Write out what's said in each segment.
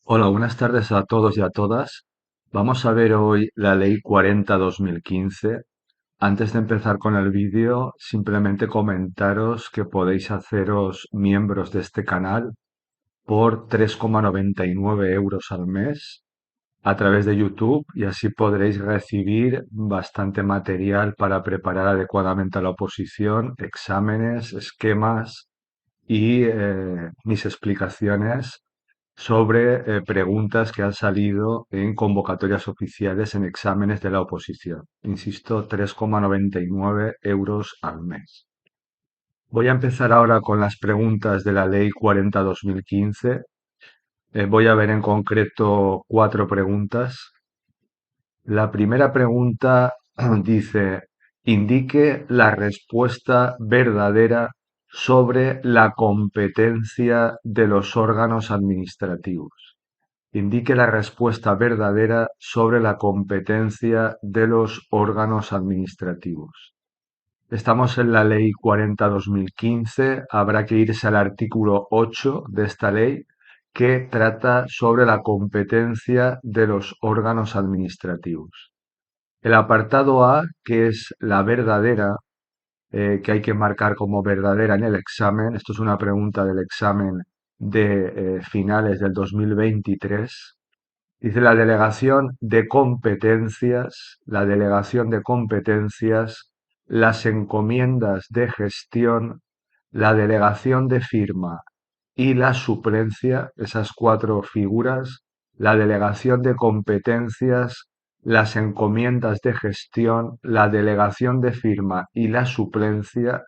Hola, buenas tardes a todos y a todas. Vamos a ver hoy la Ley 40/2015. Antes de empezar con el vídeo, simplemente comentaros que podéis haceros miembros de este canal por 3,99 euros al mes a través de YouTube y así podréis recibir bastante material para preparar adecuadamente a la oposición, exámenes, esquemas y mis explicaciones sobre preguntas que han salido en convocatorias oficiales en exámenes de la oposición. Insisto, 3,99 euros al mes. Voy a empezar ahora con las preguntas de la Ley 40/2015. Voy a ver en concreto cuatro preguntas. La primera pregunta dice, indique la respuesta verdadera sobre la competencia de los órganos administrativos. Indique la respuesta verdadera sobre la competencia de los órganos administrativos. Estamos en la Ley 40/2015. Habrá que irse al artículo 8 de esta ley que trata sobre la competencia de los órganos administrativos. El apartado A, que es la verdadera, que hay que marcar como verdadera en el examen. Esto es una pregunta del examen de finales del 2023. Dice la delegación de competencias, las encomiendas de gestión, la delegación de firma y la suplencia, esas cuatro figuras, la delegación de competencias, las encomiendas de gestión, la delegación de firma y la suplencia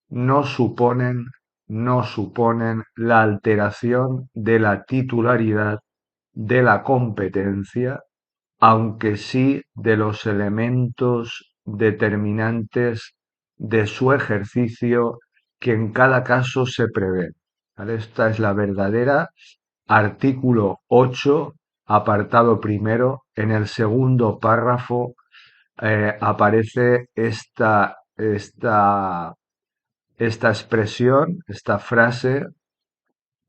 no suponen, no suponen la alteración de la titularidad de la competencia, aunque sí de los elementos determinantes de su ejercicio que en cada caso se prevén. ¿Vale? Esta es la verdadera. Artículo 8, apartado primero. En el segundo párrafo aparece esta expresión, esta frase,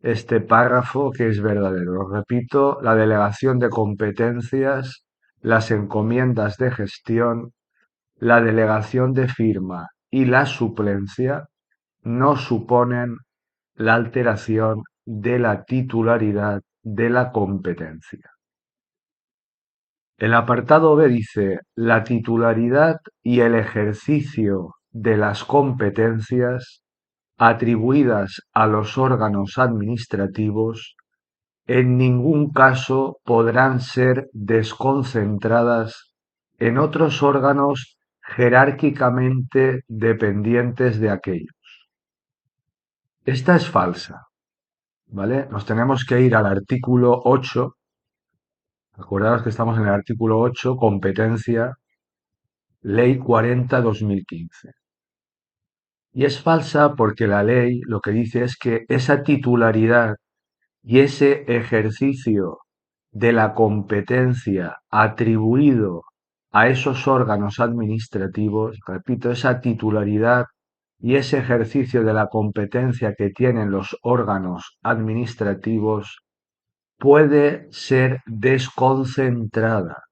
este párrafo que es verdadero. Lo repito, la delegación de competencias, las encomiendas de gestión, la delegación de firma y la suplencia no suponen la alteración de la titularidad de la competencia. El apartado B dice, la titularidad y el ejercicio de las competencias atribuidas a los órganos administrativos en ningún caso podrán ser desconcentradas en otros órganos jerárquicamente dependientes de aquellos. Esta es falsa, ¿vale? Nos tenemos que ir al artículo 8. Acordaos que estamos en el artículo 8, competencia, Ley 40/2015. Y es falsa porque la ley lo que dice es que esa titularidad y ese ejercicio de la competencia atribuido a esos órganos administrativos, repito, esa titularidad y ese ejercicio de la competencia que tienen los órganos administrativos puede ser desconcentrada,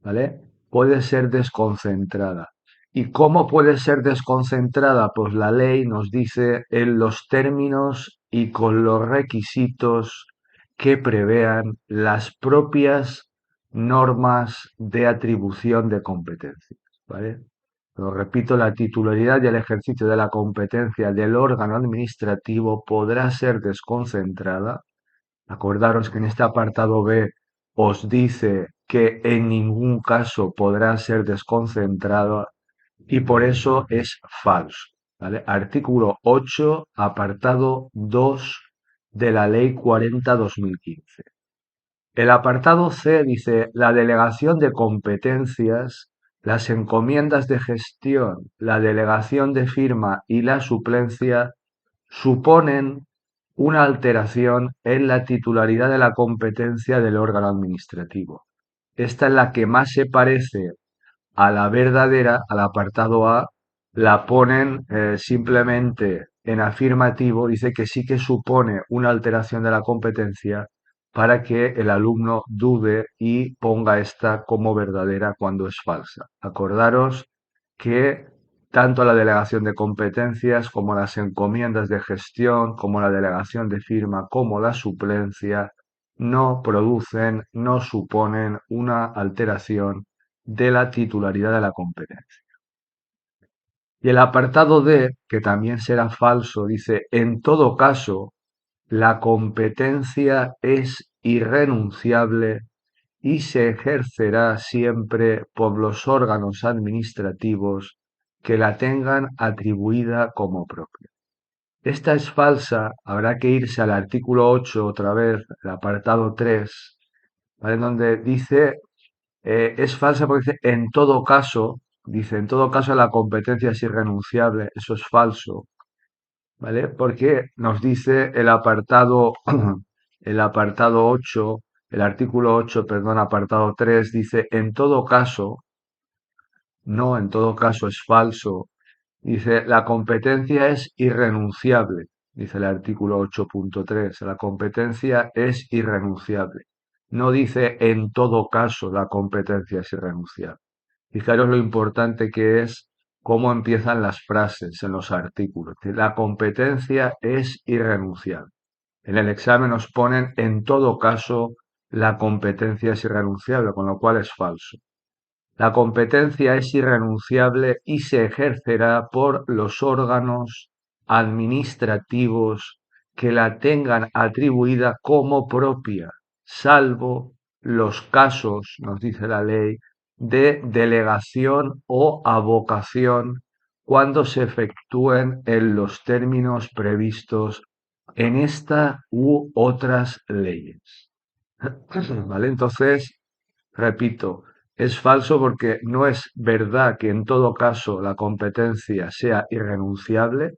¿vale? Puede ser desconcentrada. ¿Y cómo puede ser desconcentrada? Pues la ley nos dice en los términos y con los requisitos que prevean las propias normas de atribución de competencias, ¿vale? Lo repito, la titularidad y el ejercicio de la competencia del órgano administrativo podrá ser desconcentrada. Acordaros que en este apartado B os dice que en ningún caso podrá ser desconcentrada y por eso es falso, ¿vale? Artículo 8, apartado 2 de la Ley 40/2015. El apartado C dice, la delegación de competencias, las encomiendas de gestión, la delegación de firma y la suplencia suponen una alteración en la titularidad de la competencia del órgano administrativo. Esta es la que más se parece a la verdadera, al apartado A, la ponen simplemente en afirmativo, dice que sí que supone una alteración de la competencia, para que el alumno dude y ponga esta como verdadera cuando es falsa. Acordaros que tanto la delegación de competencias como las encomiendas de gestión, como la delegación de firma, como la suplencia, no producen, no suponen una alteración de la titularidad de la competencia. Y el apartado D, que también será falso, dice, en todo caso, la competencia es irrenunciable y se ejercerá siempre por los órganos administrativos que la tengan atribuida como propia. Esta es falsa, habrá que irse al artículo 8 otra vez, el apartado 3, ¿vale? Donde dice, es falsa porque dice, en todo caso la competencia es irrenunciable, eso es falso, ¿vale? Porque nos dice el apartado 8, el artículo 8, perdón, apartado 3, dice, en todo caso, no, en todo caso es falso, dice, la competencia es irrenunciable, dice el artículo 8.3, la competencia es irrenunciable. No dice en todo caso la competencia es irrenunciable. Fijaros lo importante que es cómo empiezan las frases en los artículos. La competencia es irrenunciable. En el examen nos ponen en todo caso la competencia es irrenunciable, con lo cual es falso. La competencia es irrenunciable y se ejercerá por los órganos administrativos que la tengan atribuida como propia, salvo los casos, nos dice la ley, de delegación o avocación cuando se efectúen en los términos previstos en esta u otras leyes. ¿Vale? Entonces, repito, es falso porque no es verdad que en todo caso la competencia sea irrenunciable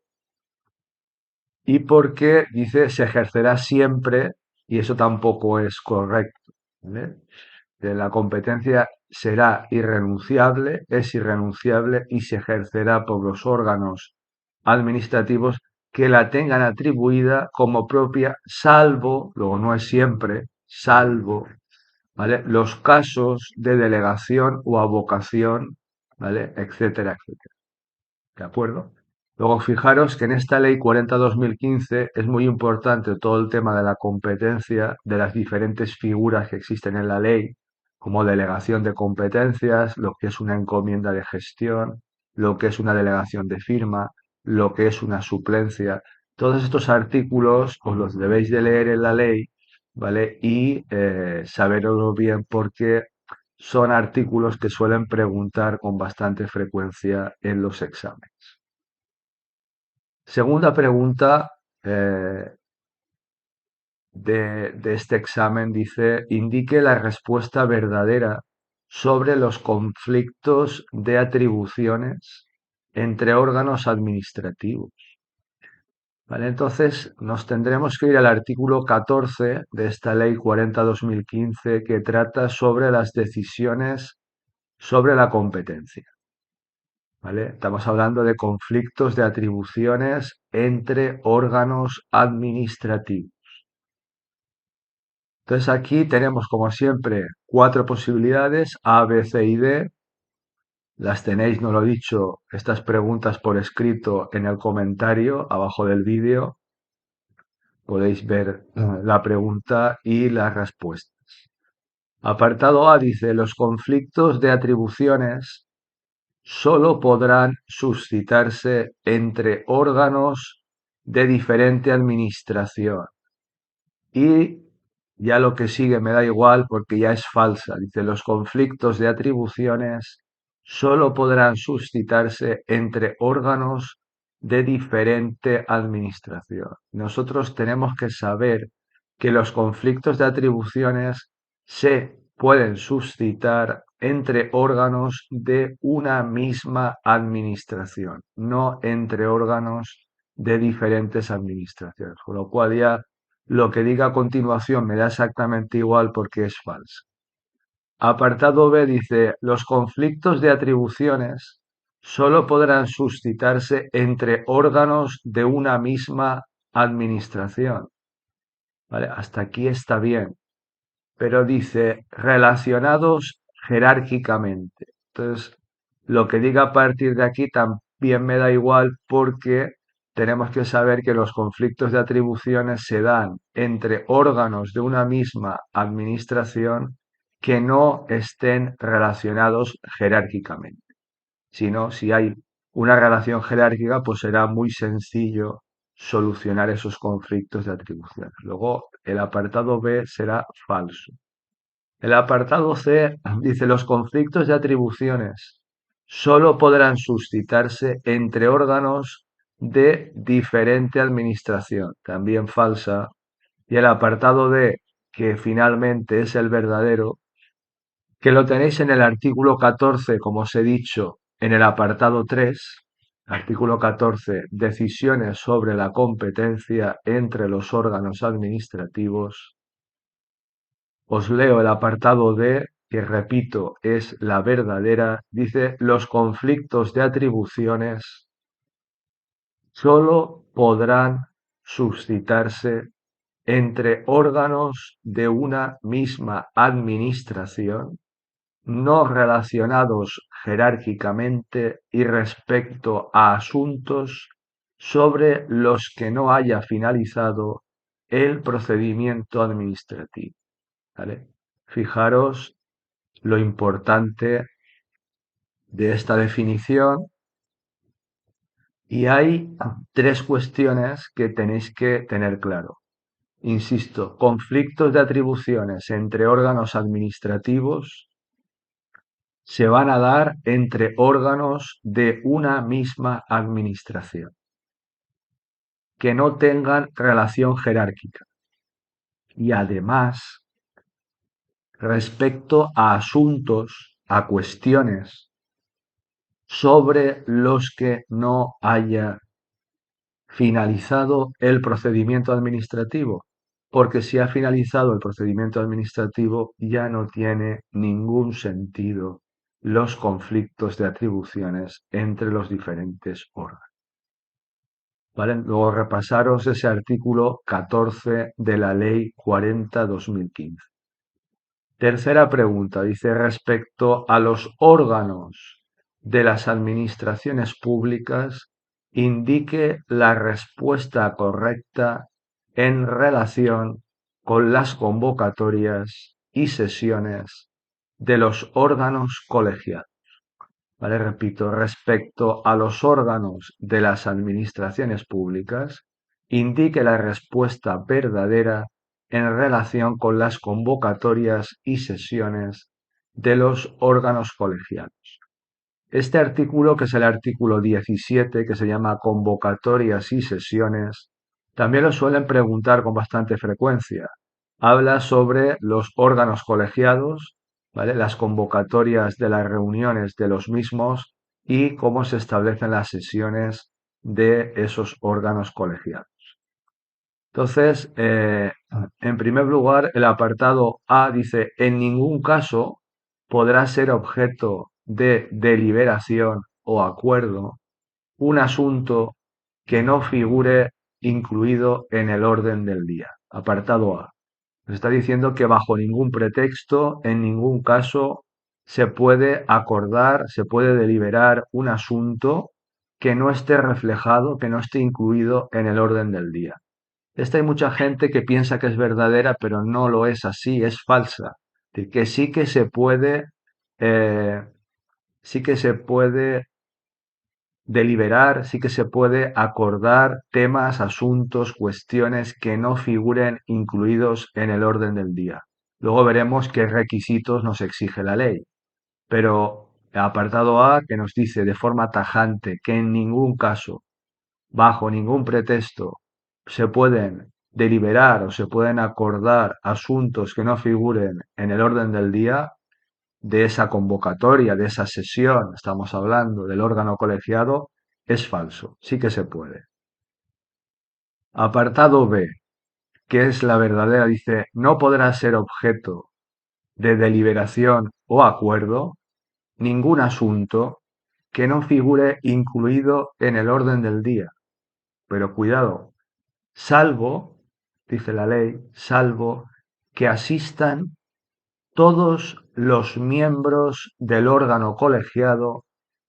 y porque dice se ejercerá siempre y eso tampoco es correcto. ¿Vale? Que la competencia será irrenunciable, es irrenunciable y se ejercerá por los órganos administrativos que la tengan atribuida como propia, salvo, luego no es siempre, salvo, ¿vale? Los casos de delegación o avocación, ¿vale? Etcétera, etcétera. ¿De acuerdo? Luego fijaros que en esta ley 40-2015 es muy importante todo el tema de la competencia de las diferentes figuras que existen en la ley, como delegación de competencias, lo que es una encomienda de gestión, lo que es una delegación de firma, lo que es una suplencia. Todos estos artículos os los debéis de leer en la ley, ¿vale? Y saberlo bien porque son artículos que suelen preguntar con bastante frecuencia en los exámenes. Segunda pregunta de este examen dice, indique la respuesta verdadera sobre los conflictos de atribuciones entre órganos administrativos. ¿Vale? Entonces nos tendremos que ir al artículo 14 de esta ley 40-2015 que trata sobre las decisiones sobre la competencia. ¿Vale? Estamos hablando de conflictos de atribuciones entre órganos administrativos. Entonces aquí tenemos, como siempre, cuatro posibilidades, A, B, C y D. Las tenéis, no lo he dicho, estas preguntas por escrito en el comentario abajo del vídeo. Podéis ver la pregunta y las respuestas. Apartado A dice, los conflictos de atribuciones solo podrán suscitarse entre órganos de diferente administración. Y ya lo que sigue me da igual porque ya es falsa. Dice, los conflictos de atribuciones solo podrán suscitarse entre órganos de diferente administración. Nosotros tenemos que saber que los conflictos de atribuciones se pueden suscitar entre órganos de una misma administración, no entre órganos de diferentes administraciones. Con lo cual ya lo que diga a continuación me da exactamente igual porque es falso. Apartado B dice, los conflictos de atribuciones solo podrán suscitarse entre órganos de una misma administración. ¿Vale? Hasta aquí está bien. pero dice relacionados jerárquicamente. Entonces, lo que diga a partir de aquí también me da igual porque tenemos que saber que los conflictos de atribuciones se dan entre órganos de una misma administración que no estén relacionados jerárquicamente. Sino, si hay una relación jerárquica, pues será muy sencillo solucionar esos conflictos de atribuciones. Luego, el apartado B será falso. El apartado C dice los conflictos de atribuciones solo podrán suscitarse entre órganos de diferente administración, también falsa. Y el apartado D, que finalmente es el verdadero, que lo tenéis en el artículo 14, como os he dicho, en el apartado 3, artículo 14, decisiones sobre la competencia entre los órganos administrativos. Os leo el apartado D, que repito, es la verdadera. Dice, los conflictos de atribuciones solo podrán suscitarse entre órganos de una misma administración no relacionados jerárquicamente y respecto a asuntos sobre los que no haya finalizado el procedimiento administrativo. ¿Vale? Fijaros lo importante de esta definición y hay tres cuestiones que tenéis que tener claro. Insisto, conflictos de atribuciones entre órganos administrativos se van a dar entre órganos de una misma administración, que no tengan relación jerárquica. Y además, respecto a asuntos, a cuestiones sobre los que no haya finalizado el procedimiento administrativo, porque si ha finalizado el procedimiento administrativo ya no tiene ningún sentido los conflictos de atribuciones entre los diferentes órganos. ¿Vale? Luego repasaros ese artículo 14 de la Ley 40/2015. Tercera pregunta, dice, respecto a los órganos de las administraciones públicas, indique la respuesta correcta en relación con las convocatorias y sesiones de los órganos colegiados. ¿Vale? Repito, respecto a los órganos de las administraciones públicas, indique la respuesta verdadera en relación con las convocatorias y sesiones de los órganos colegiados. Este artículo, que es el artículo 17, que se llama convocatorias y sesiones, también lo suelen preguntar con bastante frecuencia. Habla sobre los órganos colegiados, ¿vale? Las convocatorias de las reuniones de los mismos y cómo se establecen las sesiones de esos órganos colegiados. Entonces, en primer lugar, el apartado A dice, en ningún caso podrá ser objeto de deliberación o acuerdo un asunto que no figure incluido en el orden del día. Apartado A. Nos está diciendo que bajo ningún pretexto, en ningún caso, se puede acordar, se puede deliberar un asunto que no esté reflejado, que no esté incluido en el orden del día. Esta hay mucha gente que piensa que es verdadera, pero no lo es así, es falsa. Es decir, que eh, sí que se puede deliberar, sí que se puede acordar temas, asuntos, cuestiones que no figuren incluidos en el orden del día. Luego veremos qué requisitos nos exige la ley. Pero el apartado A, que nos dice de forma tajante que en ningún caso, bajo ningún pretexto, se pueden deliberar o se pueden acordar asuntos que no figuren en el orden del día de esa convocatoria, de esa sesión, estamos hablando del órgano colegiado, es falso, sí que se puede. Apartado B, que es la verdadera, dice, no podrá ser objeto de deliberación o acuerdo ningún asunto que no figure incluido en el orden del día. Pero cuidado, salvo, dice la ley, salvo que asistan todos los miembros del órgano colegiado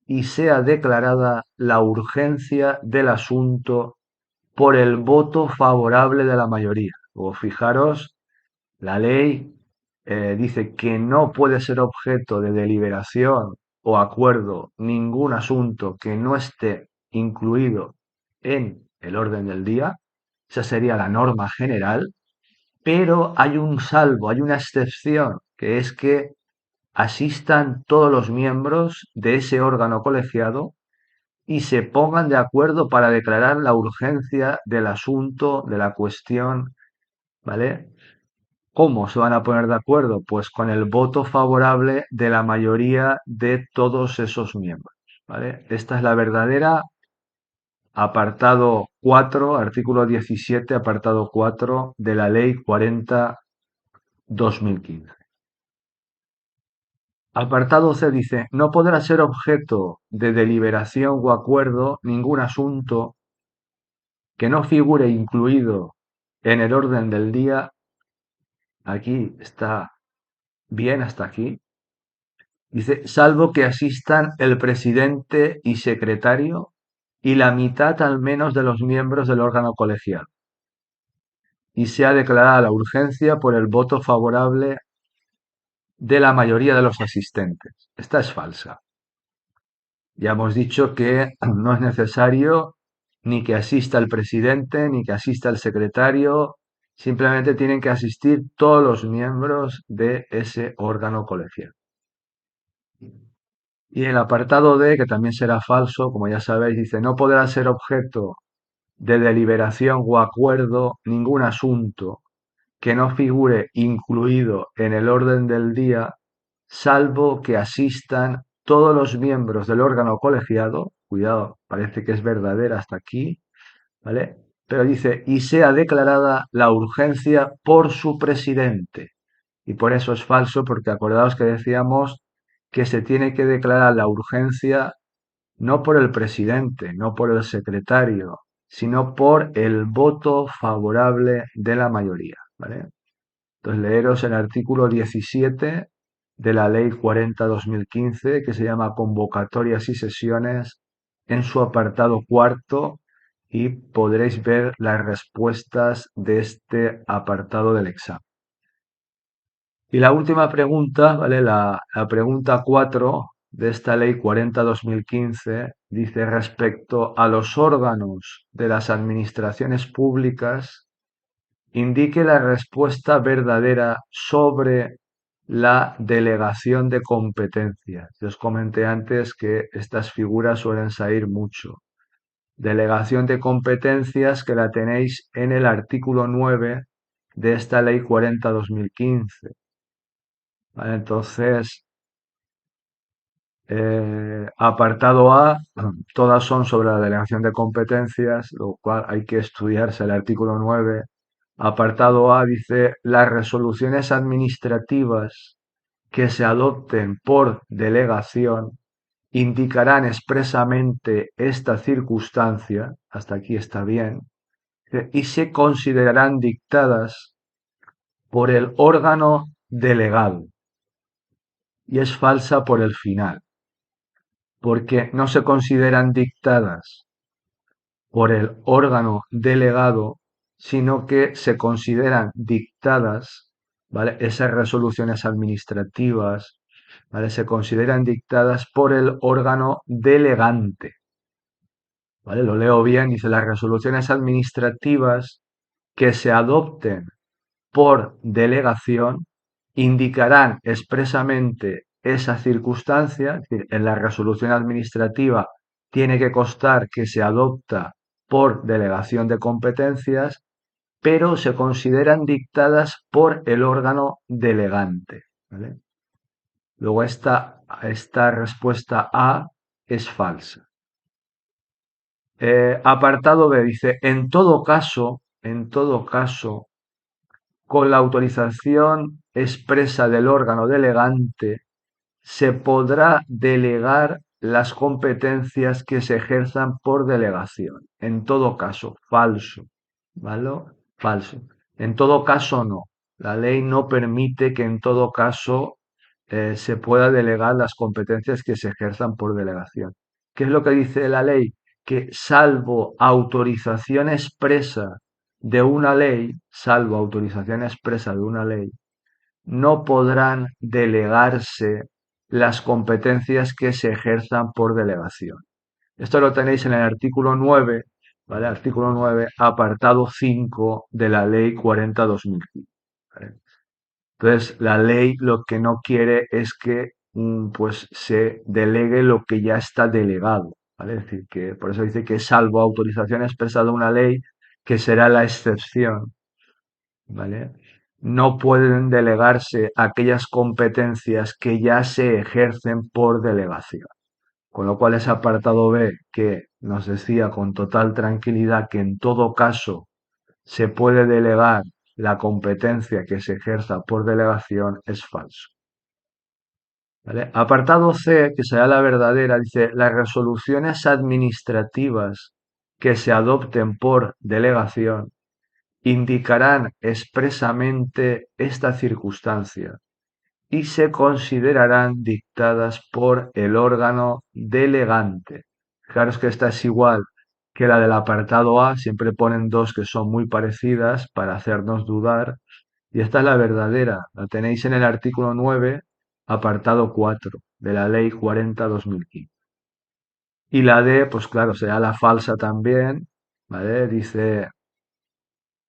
y sea declarada la urgencia del asunto por el voto favorable de la mayoría. O fijaros, la ley dice que no puede ser objeto de deliberación o acuerdo ningún asunto que no esté incluido en el orden del día. Esa sería la norma general, pero hay un salvo, hay una excepción, que es que asistan todos los miembros de ese órgano colegiado y se pongan de acuerdo para declarar la urgencia del asunto, de la cuestión, ¿vale? ¿Cómo se van a poner de acuerdo? Pues con el voto favorable de la mayoría de todos esos miembros, ¿vale? Esta es la verdadera apartado 4, artículo 17, apartado 4 de la Ley 40/2015. Apartado C dice, no podrá ser objeto de deliberación o acuerdo ningún asunto que no figure incluido en el orden del día. Aquí está bien hasta aquí. Dice, salvo que asistan el presidente y secretario y la mitad al menos de los miembros del órgano colegiado, y sea declarada la urgencia por el voto favorable de la mayoría de los asistentes. Esta es falsa. Ya hemos dicho que no es necesario ni que asista el presidente, ni que asista el secretario, simplemente tienen que asistir todos los miembros de ese órgano colegiado. Y el apartado D, que también será falso, como ya sabéis, dice, no podrá ser objeto de deliberación o acuerdo ningún asunto que no figure incluido en el orden del día, salvo que asistan todos los miembros del órgano colegiado. Cuidado, parece que es verdadera hasta aquí, ¿vale? Pero dice, y sea declarada la urgencia por su presidente. Y por eso es falso, porque acordaos que decíamos que se tiene que declarar la urgencia no por el presidente, no por el secretario, sino por el voto favorable de la mayoría, ¿vale? Entonces, leeros el artículo 17 de la Ley 40/2015, que se llama Convocatorias y Sesiones, en su apartado cuarto, y podréis ver las respuestas de este apartado del examen. Y la última pregunta, ¿vale? La pregunta 4 de esta Ley 40/2015 dice respecto a los órganos de las administraciones públicas, indique la respuesta verdadera sobre la delegación de competencias. Yo os comenté antes que estas figuras suelen salir mucho. Delegación de competencias que la tenéis en el artículo 9 de esta Ley 40/2015. ¿Vale? Entonces, apartado A, todas son sobre la delegación de competencias, lo cual hay que estudiarse el artículo 9. Apartado A dice, las resoluciones administrativas que se adopten por delegación indicarán expresamente esta circunstancia, hasta aquí está bien, y se considerarán dictadas por el órgano delegado. Y es falsa por el final, porque no se consideran dictadas por el órgano delegado, sino que se consideran dictadas, ¿vale? Esas resoluciones administrativas, ¿vale? Se consideran dictadas por el órgano delegante, ¿vale? Lo leo bien, dice las resoluciones administrativas que se adopten por delegación indicarán expresamente esa circunstancia, es decir, en la resolución administrativa tiene que constar que se adopta por delegación de competencias, pero se consideran dictadas por el órgano delegante, ¿vale? Luego esta respuesta A es falsa. Apartado B dice, en todo caso, con la autorización expresa del órgano delegante, se podrá delegar las competencias que se ejerzan por delegación. En todo caso, falso, ¿vale? Falso. En todo caso, no. La ley no permite que en todo caso se pueda delegar las competencias que se ejerzan por delegación. ¿Qué es lo que dice la ley? Que salvo autorización expresa de una ley, salvo autorización expresa de una ley, no podrán delegarse las competencias que se ejerzan por delegación. Esto lo tenéis en el artículo 9, ¿vale? Artículo 9, apartado 5 de la Ley 40/2015. ¿Vale? Entonces, la ley lo que no quiere es que pues se delegue lo que ya está delegado, ¿vale? Es decir, que por eso dice que salvo autorización expresa de una ley, que será la excepción, ¿vale? No pueden delegarse aquellas competencias que ya se ejercen por delegación. Con lo cual ese apartado B que nos decía con total tranquilidad que en todo caso se puede delegar la competencia que se ejerza por delegación es falso. ¿Vale? Apartado C, que será la verdadera, dice, las resoluciones administrativas que se adopten por delegación indicarán expresamente esta circunstancia y se considerarán dictadas por el órgano delegante. Claro, es que esta es igual que la del apartado A, siempre ponen dos que son muy parecidas para hacernos dudar, y esta es la verdadera, la tenéis en el artículo 9, apartado 4 de la Ley 40/2015. Y la D, pues claro, será la falsa también, ¿vale? Dice,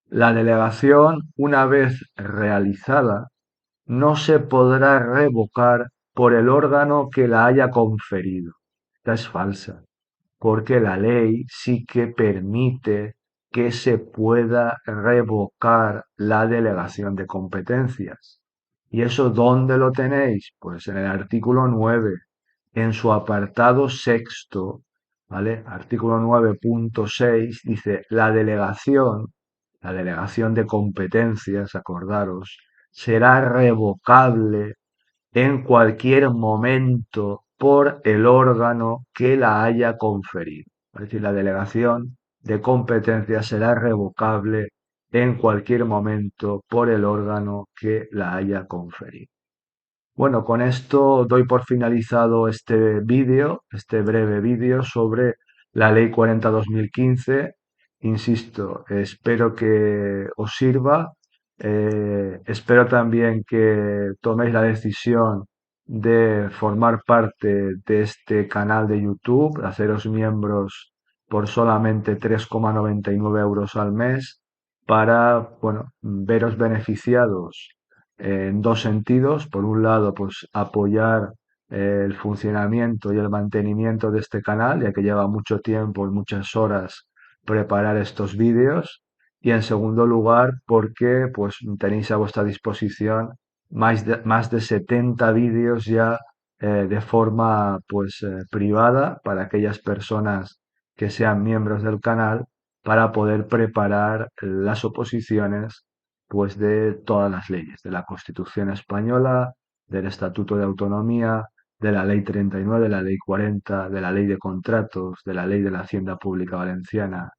la delegación, una vez realizada, no se podrá revocar por el órgano que la haya conferido. Esta es falsa, porque la ley sí que permite que se pueda revocar la delegación de competencias. ¿Y eso dónde lo tenéis? Pues en el artículo 9, en su apartado sexto, ¿vale? Artículo 9.6 dice, la delegación de competencias, acordaros, será revocable en cualquier momento por el órgano que la haya conferido. Es decir, la delegación de competencia será revocable en cualquier momento por el órgano que la haya conferido. Bueno, con esto doy por finalizado este vídeo, este breve vídeo sobre la Ley 40/2015. Insisto, espero que os sirva. Espero también que toméis la decisión de formar parte de este canal de YouTube, haceros miembros por solamente 3,99 euros al mes para, bueno, veros beneficiados en dos sentidos. Por un lado, pues apoyar el funcionamiento y el mantenimiento de este canal, ya que lleva mucho tiempo y muchas horas preparar estos vídeos. Y en segundo lugar, porque pues tenéis a vuestra disposición más de 70 vídeos ya de forma pues privada para aquellas personas que sean miembros del canal para poder preparar las oposiciones pues de todas las leyes, de la Constitución española, del Estatuto de Autonomía, de la Ley 39, de la Ley 40, de la Ley de Contratos, de la Ley de la Hacienda Pública Valenciana,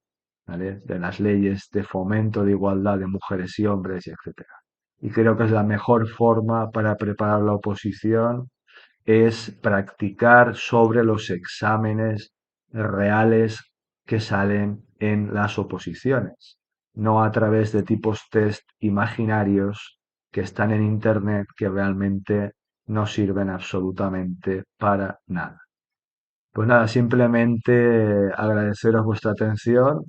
¿vale? De las leyes de fomento de igualdad de mujeres y hombres, etcétera. Y creo que es la mejor forma para preparar la oposición es practicar sobre los exámenes reales que salen en las oposiciones, no a través de tipos test imaginarios que están en Internet que realmente no sirven absolutamente para nada. Pues nada, simplemente agradeceros vuestra atención,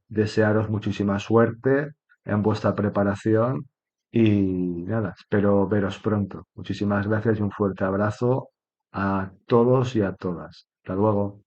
desearos muchísima suerte en vuestra preparación y nada, espero veros pronto. Muchísimas gracias y un fuerte abrazo a todos y a todas. Hasta luego.